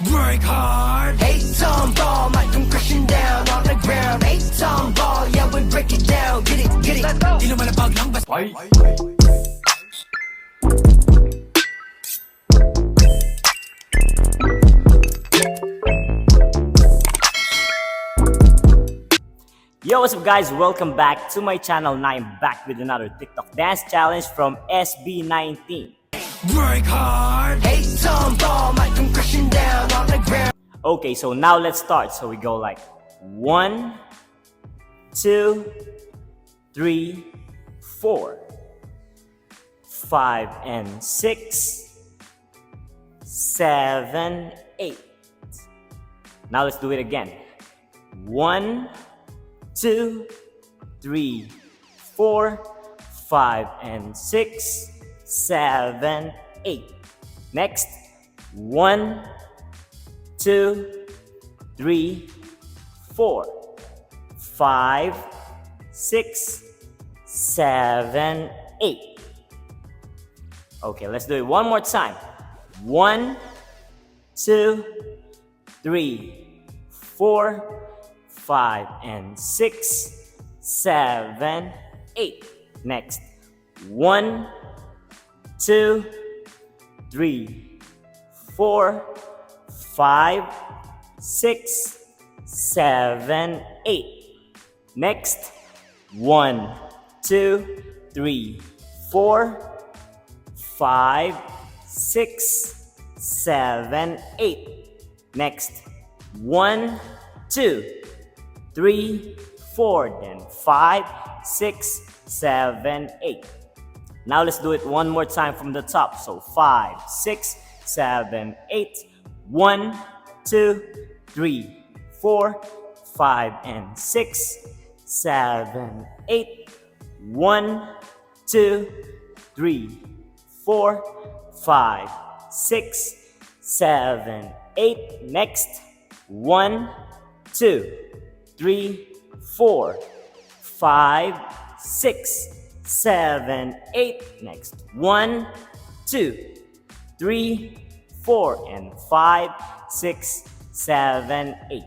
Break hard. 8-ton ball, mic come crashing down on the ground. 8-ton ball, yeah, we break it down. Get it, get it. Let's go. Di lumalabag lang basta. Yo, what's up guys? Welcome back to my channel. Now I'm back with another TikTok dance challenge from SB19. Break hard. 8-ton ball, mic come crashing down on the ground. Okay, so now let's start. So we go like 1, 2, 3, 4, 5 and 6, 7, 8. Now let's do it again. 1, 2, 3, 4, 5 and 6, 7, 8. Next, 1, 2, 3, 4, 5, 6, 7, 8. Okay, let's do it one more time. 1, 2, 3, 4, 5 and 6, 7, 8. Next, 1, 2, 3, 4, 5, 6, 7, 8. Next, 1, 2, 3, 4, 5, 6, 7, 8. Next, 1, 2, 3, 4, then 5, 6, 7, 8. Now let's do it one more time from the top. So 5, 6, 7, 8. 1, 2, 3, 4, 5 and 6, 7, 8. 1, 2, 3, 4, 5, 6, 7, 8. Next, 1, 2, 3, 4, 5, 6, 7, 8. Next, 1, 2, 3, 4 and 5, 6, 7, 8.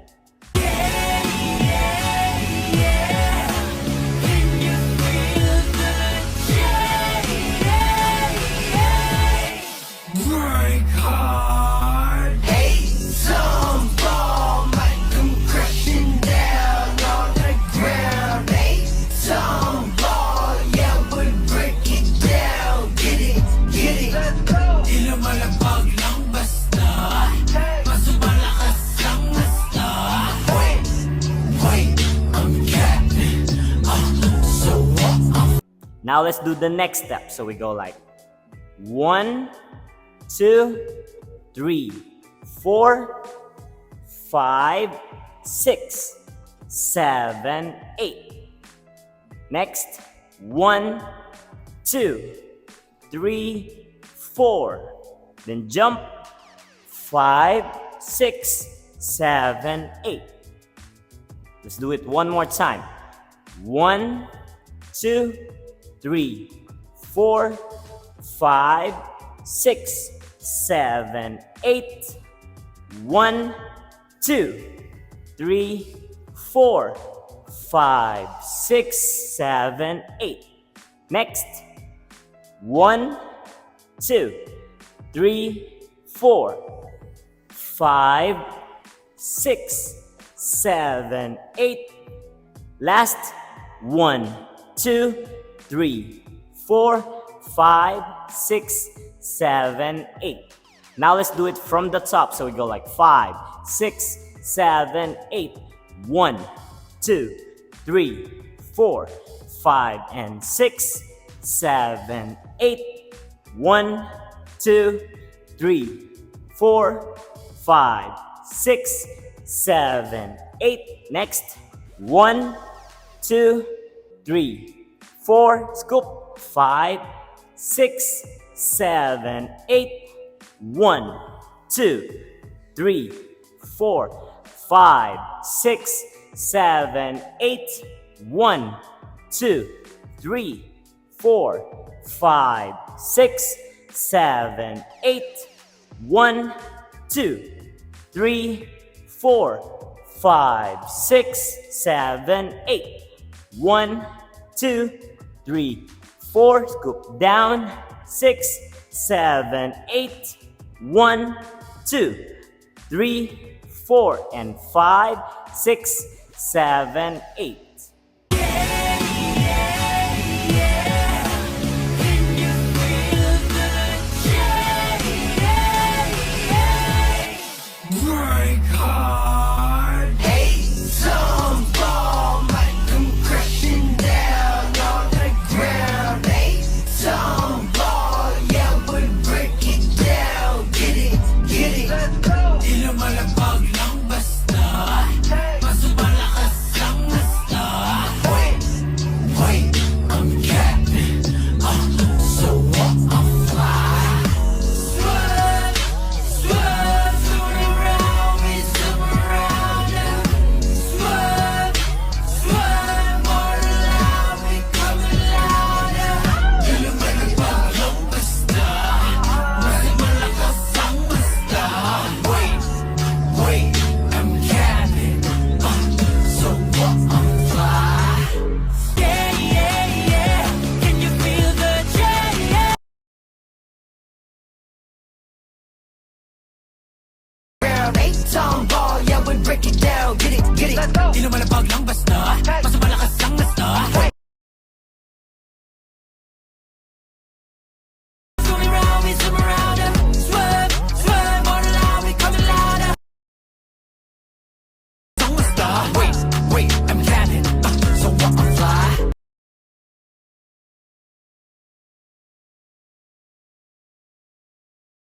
Break hard. 8-ton ball, mic come crashing down on the ground. 8-ton ball, yeah, we break it down. Get it, get it. Let's go. Di lumalabag lang basta. Mas malakas lang basta. Wait, I'm Captain. So what? Now let's do the next step. So we go like 1, 2, 3, 4, 5, 6, 7, 8. Next, 1, 2, 3, 4. Then jump 5, 6, 7, 8. Let's do it one more time. 1, 2, 3, 4, 5, 6, 7, 8. 1, 2, 3, 4, 5, 6, 7, 8. Next, 1, 2, 3, 4, 5, 6, 7, 8. Last, 1, 2, 3, 4, 5, 6, 7, 8. Now let's do it from the top. So we go like 5, 6, 7, 8. 1, 2, 3, 4, 5 and 6, 7, 8. 1, 2, 3, 4, 5, 6, 7, 8. Next, 1, 2, 3, 4, scoop, 5, 6, 7, 8. 1, 2, 3, 4, 5, 6, 7, 8. 1, 2, 3, 4, 5, 6, 7, 8. 1, 2, 3, 4, 5, 6, 7, 8. 1, 2, 3, 4. Scoop down. 6, 7, 8. 1, 2, 3, 4, and 5, 6, 7, 8. Break hard. 8-ton-ball might come crashing down on the ground. 8-ton-ball, yeah, we break it down. Get it, get it. Di lumalapag lang basta. Mas malakas ang hasta. Wait, wait, I'm Captain. So what, I'm fly. Swerve, swerve, turn around, we zoom around. Swerve, swerve, more loud, we coming louder. Di lumalapag lang basta. Mas malakas ang hasta. Wait, wait, I'm Captain. So what, I'm fly. Yeah, yeah, yeah. Can you feel the jet? Yeah. 8-ton ball, yeah, we break it down. Get it, get it. Di lumalapag lang basta. Mas